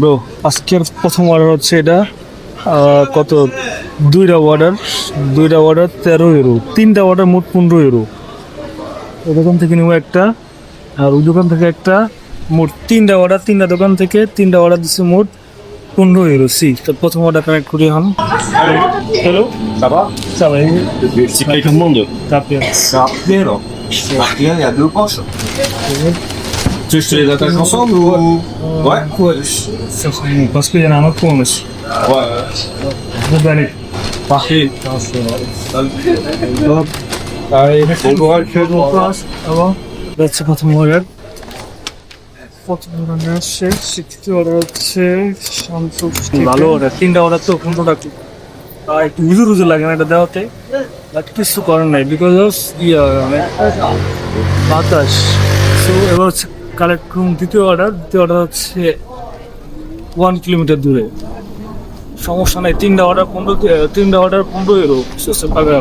Bro, আজকের প্রথম order হচ্ছে এটা। কত? দুইটা অর্ডার 13 ইউরো, তিনটা অর্ডার মোট 15 ইউরো। ওই দোকান থেকে নেবো একটা, আর ওই দোকান থেকে একটা। মোট তিনটা দোকান থেকে তিনটা অর্ডার দিচ্ছে, মোট 15 ইউরো। তো প্রথম অর্ডার কানেক্ট করি এখন। Hello, Ça va? ça va? Si paye tout le monde. Ça va. Ça va bien, là. Bien, il y a deux poches. Tu veux que je te les attache ensemble ou... Ouais. Parce qu'il y en a un autre pour monsieur. Ouais. Vous allez. Parfait. Hop. Allez, bon courage. Bon courage. Avant. যাচ্ছে প্রথম order. প্রথম order শেষ। শিখতে order হচ্ছে সন্তোষ। ভালো order, তিনটা order তো কোনটা একটু উজুর লাগে না এটা দেওয়াতে, বাট কিছু করার নাই বিকজ অফ বাতাস। সো এবার হচ্ছে কালেক্ট রুম। দ্বিতীয় অর্ডার হচ্ছে 1 কিলোমিটার দূরে। সমস্যা নাই, তিনটা অর্ডার 15 ইউরো পাবে।